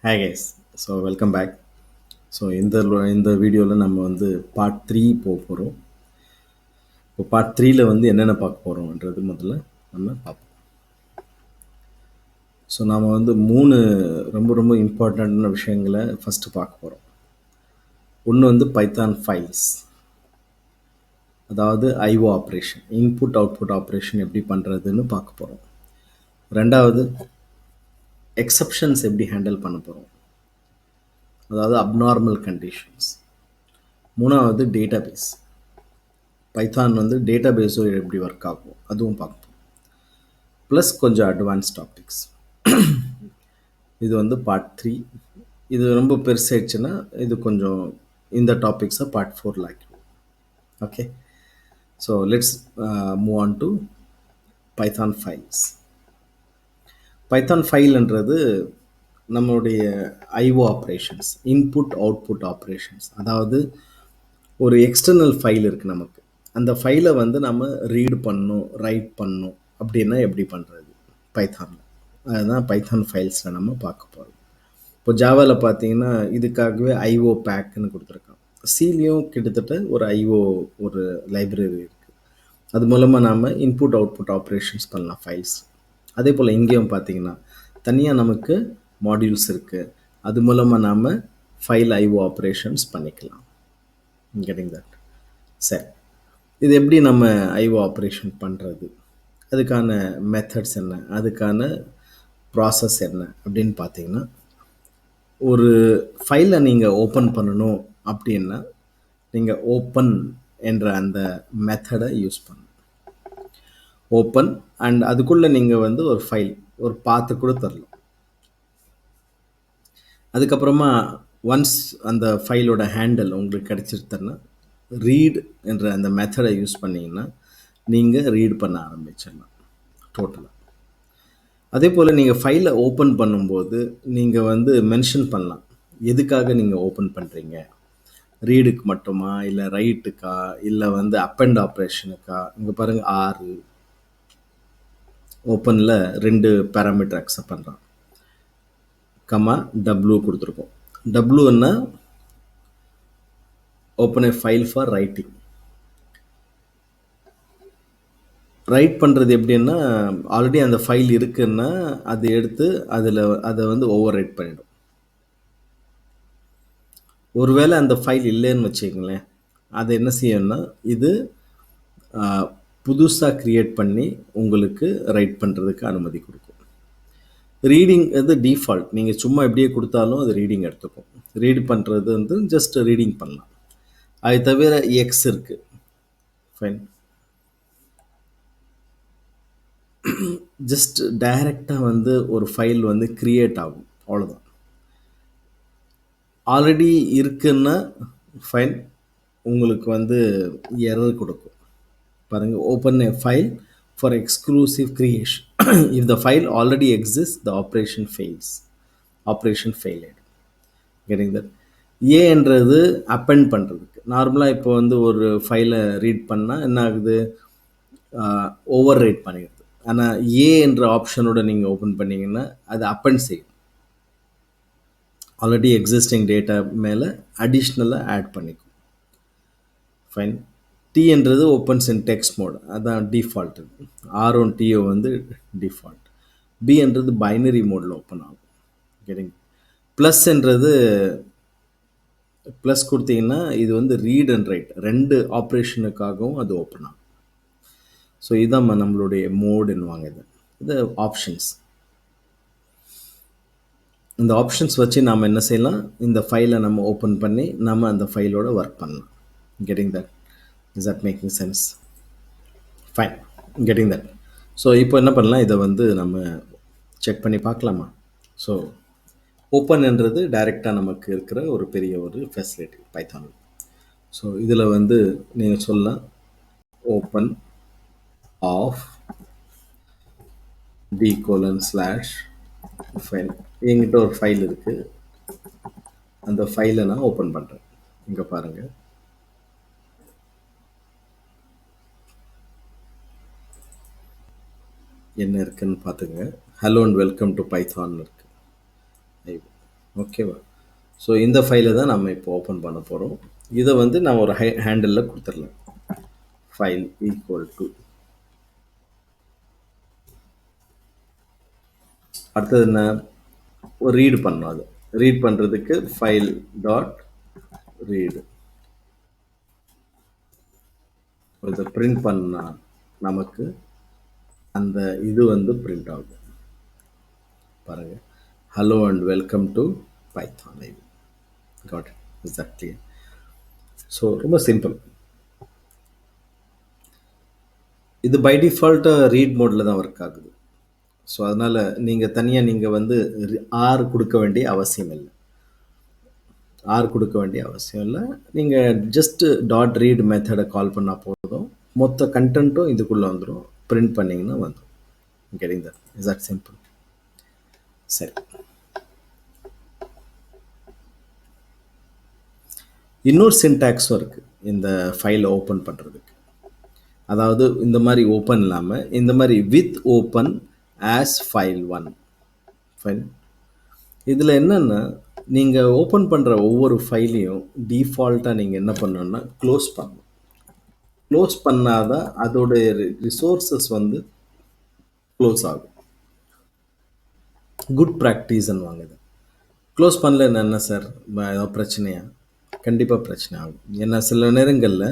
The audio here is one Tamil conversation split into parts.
Hi guys, so welcome back. So இந்த வீடியோவில் நம்ம வந்து பார்ட் 3 போக போகிறோம். இப்போ பார்ட் 3ல வந்து என்னென்ன பார்க்க போகிறோம்ன்றது முதல்ல நம்ம பார்ப்போம். ஸோ நாம் வந்து 3 ரொம்ப ரொம்ப இம்பார்ட்டண்ட்டான விஷயங்களை ஃபஸ்ட்டு பார்க்க போகிறோம். ஒன்று வந்து பைத்தான் ஃபைல்ஸ், அதாவது IO operation, input output operation எப்படி பண்ணுறதுன்னு பார்க்க போகிறோம். ரெண்டாவது எக்ஸப்ஷன்ஸ் எப்படி ஹேண்டில் பண்ண போகிறோம், அதாவது அப்நார்மல் கண்டிஷன்ஸ். மூணாவது டேட்டாபேஸ், பைத்தான் வந்து டேட்டாபேஸோ எப்படி ஒர்க் ஆகும் அதுவும் பார்ப்போம். ப்ளஸ் கொஞ்சம் அட்வான்ஸ் டாபிக்ஸ். இது வந்து பார்ட் 3. இது ரொம்ப பெருசாகிடுச்சுன்னா இது கொஞ்சம் இந்த டாபிக்ஸை பார்ட் 4 ஆக்கிடுவோம். Okay, so let's move on to Python files. Python ஃபைல்ன்றது நம்மளுடைய IO operations, input output operations. அதாவது ஒரு எக்ஸ்டர்னல் ஃபைல் இருக்குது நமக்கு, அந்த ஃபைலை வந்து நம்ம ரீட் பண்ணணும், ரைட் பண்ணணும் அப்படின்னா எப்படி பண்ணுறது பைத்தானில், அதுதான் பைத்தான் ஃபைல்ஸில் நம்ம பார்க்க போகிறோம். இப்போ ஜாவாவில் பார்த்தீங்கன்னா இதுக்காகவே ஐஓ பேக்குன்னு கொடுத்துருக்கான். சிலையும் கிட்டத்தட்ட ஒரு ஐஓ ஒரு லைப்ரரி இருக்குது. அது மூலமாக நாம் இன்புட் அவுட்புட் ஆப்ரேஷன்ஸ் பண்ணலாம் ஃபைல்ஸ். அதே போல் இங்கேயும் பார்த்தீங்கன்னா தனியாக நமக்கு மாடியூல்ஸ் இருக்குது. அது மூலமாக நாம் ஃபைல் ஐஓ ஆப்ரேஷன்ஸ் பண்ணிக்கலாம். Getting that. சரி, இது எப்படி நம்ம ஐஓ ஆப்ரேஷன் பண்ணுறது, அதுக்கான மெத்தட்ஸ் என்ன, அதுக்கான ப்ராசஸ் என்ன அப்படின்னு பார்த்தீங்கன்னா, ஒரு ஃபைலை நீங்கள் ஓப்பன் பண்ணணும் அப்படின்னா நீங்கள் ஓப்பன் என்ற அந்த மெத்தடை யூஸ் பண்ணணும். ஓப்பன் அண்ட் அதுக்குள்ளே நீங்கள் வந்து ஒரு ஃபைல், ஒரு பாத்து கூட தரலாம். அதுக்கப்புறமா ஒன்ஸ் அந்த ஃபைலோட ஹேண்டில் உங்களுக்கு கிடச்சிருத்தன்னா ரீட் என்ற அந்த மெத்தடை யூஸ் பண்ணிங்கன்னா நீங்கள் ரீட் பண்ண ஆரம்பிச்சிடலாம் டோட்டலாக. அதே போல் நீங்கள் ஃபைலை ஓப்பன் பண்ணும்போது நீங்கள் வந்து மென்ஷன் பண்ணலாம் எதுக்காக நீங்கள் ஓப்பன் பண்ணுறீங்க. ரீடுக்கு மட்டுமா, இல்லை ரைட்டுக்கா, இல்லை வந்து அப் அண்ட் ஆப்ரேஷனுக்கா. இங்கே பாருங்கள், 6 ஓப்பனில் 2 பேராமீட்டர் அக்செப்ட் பண்ணுறான், கமா டபிள்யூ கொடுத்துருக்கோம். டபிள்யூன்னா open a file for writing. Write பண்ணுறது எப்படின்னா, ஆல்ரெடி அந்த ஃபைல் இருக்குன்னா அது எடுத்து அதை வந்து ஓவர் ரைட் பண்ணிடும். ஒருவேளை அந்த ஃபைல் இல்லைன்னு வச்சுக்கங்களேன், அது என்ன செய்யணும்னா இது புதுசாக க்ரியேட் பண்ணி உங்களுக்கு ரைட் பண்ணுறதுக்கு அனுமதி கொடுக்கும். ரீடிங் அது டிஃபால்ட், நீங்கள் சும்மா எப்படியே கொடுத்தாலும் அது ரீடிங் எடுத்துக்கும். ரீட் பண்ணுறது வந்து ஜஸ்ட் ரீடிங் பண்ணலாம். அது தவிர எக்ஸ் இருக்குது, ஃபைன். ஜஸ்ட் டைரெக்டாக வந்து ஒரு ஃபைல் வந்து க்ரியேட் ஆகும், அவ்வளோதான். ஆல்ரெடி இருக்குன்னா ஃபைல் உங்களுக்கு வந்து எரர் கொடுக்கும். பாருங்கள், open a file for exclusive creation. If the file already exist the operation fails, operation failure. Getting that. ஏன்றது அப்பெண்ட் பண்ணுறதுக்கு. நார்மலாக இப்போ வந்து ஒரு ஃபைலை ரீட் பண்ணால் என்ன ஆகுது, ஓவர் ரைட் பண்ணிடுது. ஆனால் ஏ என்ற ஆப்ஷனோட நீங்கள் ஓப்பன் பண்ணிங்கன்னா அது அப்பெண்ட் செய்யும், ஆல்ரெடி எக்ஸிஸ்டிங் டேட்டா மேலே அடிஷ்னலாக ஆட் பண்ணிக்கும். ஃபைன். டி என்றது ஓப்பன்ஸ் இன் டெக்ஸ்ட் மோட், அதான் டிஃபால்ட். R1TO வந்து டிஃபால்ட். பி என்றது பைனரி மோடில் ஓப்பன் ஆகும். கெட்டிங். ப்ளஸ் என்றது, ப்ளஸ் கொடுத்தீங்கன்னா இது வந்து ரீட் அண்ட் ரைட் 2 ஆப்ரேஷனுக்காகவும் அது ஓப்பன் ஆகும். ஸோ இதுதான் நம்மளுடைய மோடுன்னுவாங்க. இது ஆப்ஷன்ஸ். இந்த ஆப்ஷன்ஸ் வச்சு நாம் என்ன செய்யலாம், இந்த ஃபைலை நம்ம ஓப்பன் பண்ணி நம்ம அந்த ஃபைலோட ஒர்க் பண்ணலாம். Getting that. Is that making sense? Fine, getting that. So இப்போ என்ன பண்ணலாம், இதை வந்து நம்ம செக் பண்ணி பார்க்கலாமா. ஸோ ஓப்பன்ன்றது டைரெக்டாக நமக்கு இருக்கிற ஒரு பெரிய ஒரு ஃபெசிலிட்டி பைத்தான். ஸோ இதில் வந்து நீங்கள் சொல்லலாம் ஓப்பன் ஆஃப் d:/. ஃபைல். என்கிட்ட ஒரு ஃபைல் இருக்குது, அந்த ஃபைலை நான் ஓப்பன் பண்ணுறேன். இங்கே பாருங்கள், என்ன இருக்குன்னு பார்த்துங்க. Hello and welcome to Python இருக்குது. ஓகேவா? ஸோ இந்த ஃபைலை தான் நம்ம இப்போ ஓப்பன் பண்ண போகிறோம். இதை வந்து நான் ஒரு ஹேண்டிலில் கொடுத்துடலாம். ஃபைல் ஈக்குவல் டு, அடுத்தது என்ன, ஒரு ரீடு பண்ணணும். அது ரீட் பண்ணுறதுக்கு ஃபைல் டாட் ரீடு. இதை பிரிண்ட் பண்ணால் நமக்கு அந்த இது வந்து பிரிண்ட் ஆகும். பாருங்கள், hello and welcome to Python. Got it. Is that clear? So ரொம்ப சிம்பிள். இது பை டிஃபால்ட்டாக ரீட் மோடில் தான் ஒர்க் ஆகுது. ஸோ அதனால் நீங்கள் தனியாக நீங்கள் வந்து ஆர் கொடுக்க வேண்டிய அவசியம் இல்லை. நீங்கள் ஜஸ்ட்டு டாட் ரீட் மெத்தடை கால் பண்ணால் போதும். மொத்த கண்டென்ட்டும் இதுக்குள்ளே வந்துடும். பிரிண்ட் பண்ணிங்கன்னா வந்துடும். Getting that? Is that simple? சரி, இன்னொரு சின்டாக்ஸும் இருக்குது இந்த ஃபைலை ஓப்பன் பண்ணுறதுக்கு. அதாவது இந்த மாதிரி ஓப்பன் இல்லாமல் இந்த மாதிரி with open as FILE-1 file. இதில் என்னென்னா, நீங்கள் ஓப்பன் பண்ணுற ஒவ்வொரு ஃபைலையும் டிஃபால்ட்டாக நீங்கள் என்ன பண்ணணும்னா க்ளோஸ் பண்ணணும். க்ளோஸ் பண்ணாதான் அதோடைய ரிசோர்ஸஸ் வந்து க்ளோஸ் ஆகும். குட் ப்ராக்டிஸ்ன்னு வாங்குது. க்ளோஸ் பண்ணல என்ன சார், ஏதாவது பிரச்சனையா? கண்டிப்பாக பிரச்சனை ஆகும். ஏன்னா சில நேரங்களில்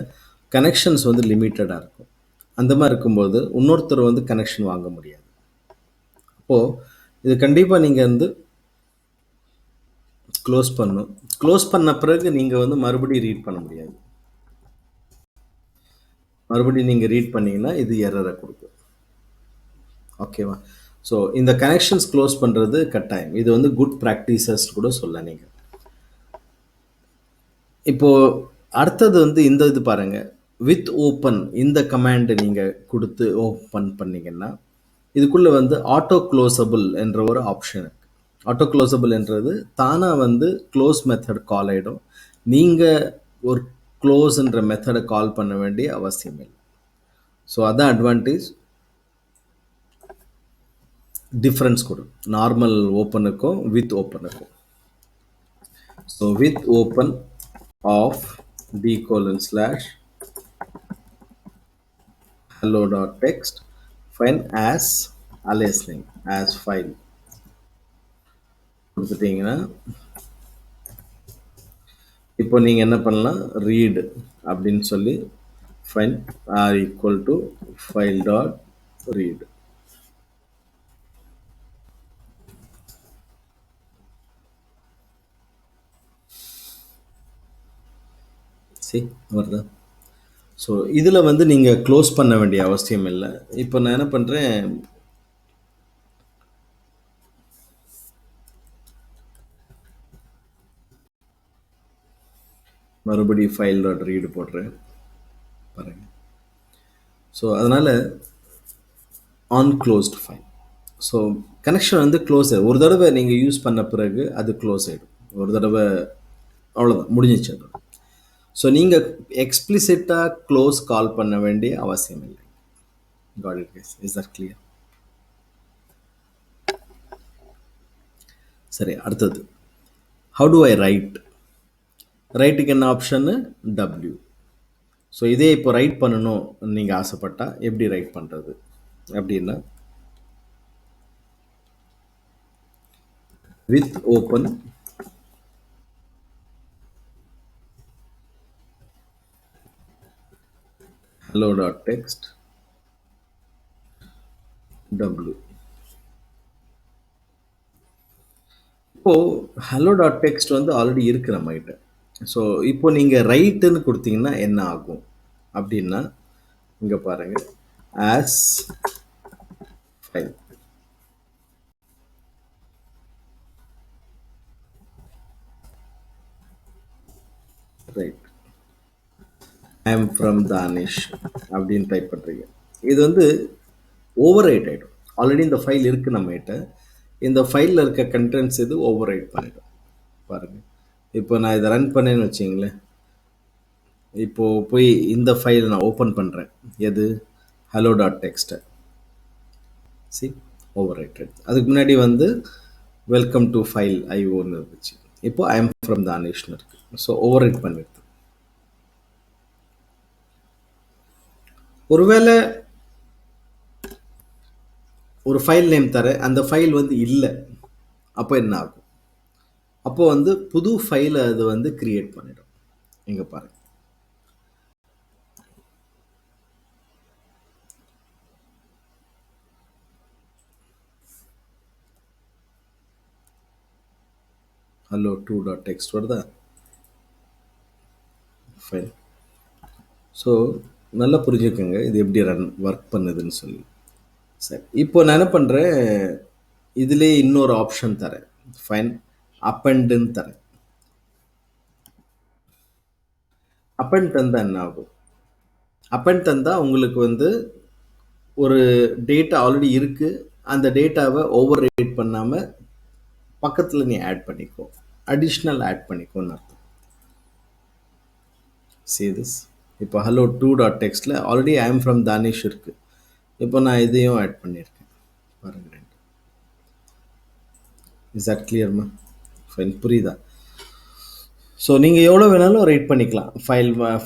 கனெக்ஷன்ஸ் வந்து லிமிட்டடாக இருக்கும். அந்த மாதிரி இருக்கும்போது இன்னொருத்தர் வந்து கனெக்ஷன் வாங்க முடியாது. அப்போது இது கண்டிப்பாக நீங்கள் வந்து க்ளோஸ் பண்ணணும். க்ளோஸ் பண்ண பிறகு நீங்கள் வந்து மறுபடியும் ரீட் பண்ண முடியாது. மறுபடியும் நீங்கள் ரீட் பண்ணிங்கன்னா இது எரரை கொடுக்கும். ஓகேவா? ஸோ இந்த கனெக்ஷன்ஸ் க்ளோஸ் பண்ணுறது கட்டாயம். இது வந்து குட் ப்ராக்டிசஸ் கூட சொல்ல. நீங்கள் இப்போது அடுத்தது வந்து இந்த இது பாருங்கள், வித் ஓப்பன் இந்த கமாண்டை நீங்கள் கொடுத்து ஓப்பன் பண்ணிங்கன்னா இதுக்குள்ளே வந்து ஆட்டோ க்ளோசபிள் என்ற ஒரு ஆப்ஷன் இருக்குது. ஆட்டோ க்ளோசபிள் என்றது தானாக வந்து க்ளோஸ் மெத்தட் கால் ஆகிடும். நீங்கள் ஒரு க்ளோஸ்ன்ற மெத்தடை கால் பண்ண வேண்டிய அவசியம் இல்லை. ஸோ அதான் அட்வான்டேஜ், டிஃப்ரென்ஸ் கொடுக்கும் நார்மல் ஓப்பனுக்கும் வித் ஓப்பனுக்கும். So with open of d:// hello.text file as alias name as file கொடுத்துட்டீங்கன்னா இப்போ நீங்கள் என்ன பண்ணலாம், ரீட் அப்படின்னு சொல்லி file R equal to file dot read. சரி வருதா? ஸோ இதில் வந்து நீங்கள் க்ளோஸ் பண்ண வேண்டிய அவசியம் இல்லை. இப்போ நான் என்ன பண்ணுறேன், மறுபடியும் ஃபைல் டாட் ரீடு போடுறேன் பாருங்கள். ஸோ அதனால் அன்க்ளோஸ்ட் ஃபைல். ஸோ கனெக்ஷன் வந்து க்ளோஸ் ஆகிடும். ஒரு தடவை நீங்கள் யூஸ் பண்ண பிறகு அது க்ளோஸ் ஆகிடும். ஒரு தடவை அவ்வளோதான், முடிஞ்சிச்சு அது. ஸோ நீங்கள் எக்ஸ்பிளிசிட்டாக க்ளோஸ் கால் பண்ண வேண்டிய அவசியம் இல்லை. Got it guys? Is that clear? சரி, அடுத்தது how do I write? ரைட்டுக்கு என்ன ஆப்ஷன்னு? W. ஸோ இதே இப்போ ரைட் பண்ணணும் நீங்கள் ஆசைப்பட்டால் எப்படி ரைட் பண்ணுறது அப்படின்னா, வித் ஓப்பன் hello.text W. இப்போது hello.text வந்து ஆல்ரெடி இருக்குது நம்மகிட்ட. ஸோ இப்போ நீங்கள் ரைட்டுன்னு கொடுத்தீங்கன்னா என்ன ஆகும் அப்படின்னா, இங்கே பாருங்கள், as file. Right, I am from Danish அப்படின்னு டைப் பண்ணுறீங்க. இது வந்து ஓவர் ரைட் ஆகிடும். ஆல்ரெடி இந்த ஃபைல் இருக்குது நம்மகிட்ட. இந்த ஃபைலில் இருக்க கண்டென்ட்ஸ் இது ஓவர் ரைட் பண்ணிடும். பாருங்கள், இப்போ நான் இதை ரன் பண்ணேன்னு வச்சிங்களேன். இப்போது போய் இந்த ஃபைல் நான் ஓப்பன் பண்ணுறேன். எது? hello.text. C, over righted. அதுக்கு முன்னாடி வந்து வெல்கம் டு ஃபைல் ஐஓன்னு இருந்துச்சு. இப்போ ஐ எம் ஃப்ரம் தானிஷ்னு இருக்கு. ஸோ ஓவர் ரைட் பண்ணிடுது. ஒருவேளை ஒரு ஃபைல் நேம் தரேன், அந்த ஃபைல் வந்து இல்லை, அப்போ என்ன ஆகும்? அப்போ வந்து புது ஃபைலை அது வந்து கிரியேட் பண்ணிடும். இங்க பாருங்க. hello 2.txt வருதா ஃபைல். ஸோ நல்லா புரிஞ்சுக்கோங்க இது எப்படி ஒர்க் பண்ணுதுன்னு சொல்லி. சரி, இப்போ நான் என்ன பண்ணுறேன், இதுலேயே இன்னொரு ஆப்ஷன் தரேன். ஃபைன் அப்பண்டுன்னு தரேன். அப்பண்ட் தந்தால் என்ன ஆகும்? அப்பண்ட் தந்தால் உங்களுக்கு வந்து ஒரு டேட்டா ஆல்ரெடி இருக்குது, அந்த டேட்டாவை ஓவர் ரைட் பண்ணாமல் பக்கத்தில் நீ ஆட் பண்ணிக்கோ, அடிஷ்னல் ஆட் பண்ணிக்கோன்னு அர்த்தம். see this. இப்போ hello 2.txtல already I am from Danish இருக்குது. இப்போ நான் இதையும் ஆட் பண்ணியிருக்கேன் பாருங்க. இஸ் தட் கிளியர்மா? ஃபைன், புரியுதா? ஸோ நீங்கள் எவ்வளோ வேணாலும் ரைட் பண்ணிக்கலாம்.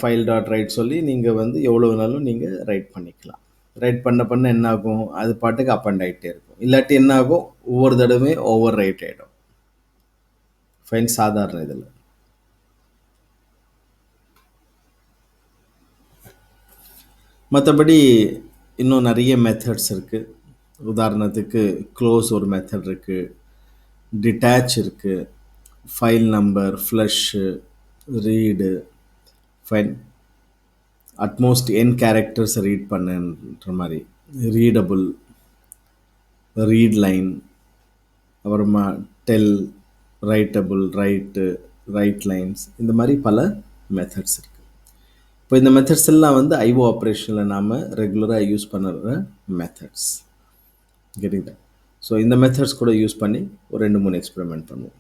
ஃபைல் டாட் ரைட் சொல்லி நீங்கள் வந்து எவ்வளோ வேணாலும் நீங்கள் ரைட் பண்ணிக்கலாம். ரைட் பண்ண என்ன ஆகும், அது பாட்டுக்கு அப் அண்ட் ஆகிட்டே இருக்கும். இல்லாட்டி என்ன ஆகும், ஒவ்வொரு தடவையும் ஓவர் ரைட் ஆகிடும். ஃபைன், சாதாரண இதில். மற்றபடி இன்னும் நிறைய மெத்தட்ஸ் இருக்குது. உதாரணத்துக்கு க்ளோஸ் ஒரு மெத்தட் இருக்குது, டிட்டாச் இருக்குது, file number, flush, read, fine at most n கேரக்டர்ஸை ரீட் பண்ணுன்ற மாதிரி, ரீடபுள், ரீட் லைன், அப்புறமா டெல், ரைட்டபுள், ரைட் லைன்ஸ், இந்த மாதிரி பல மெத்தட்ஸ் இருக்குது. இப்போ இந்த மெத்தட்ஸ் எல்லாம் வந்து ஐஓ ஆப்ரேஷனில் நாம் ரெகுலராக யூஸ் பண்ணுற மெத்தட்ஸ். கேட்டிங்களா? ஸோ இந்த மெத்தட்ஸ் கூட யூஸ் பண்ணி ஒரு 2-3 எக்ஸ்பெரிமெண்ட் பண்ணுவோம்.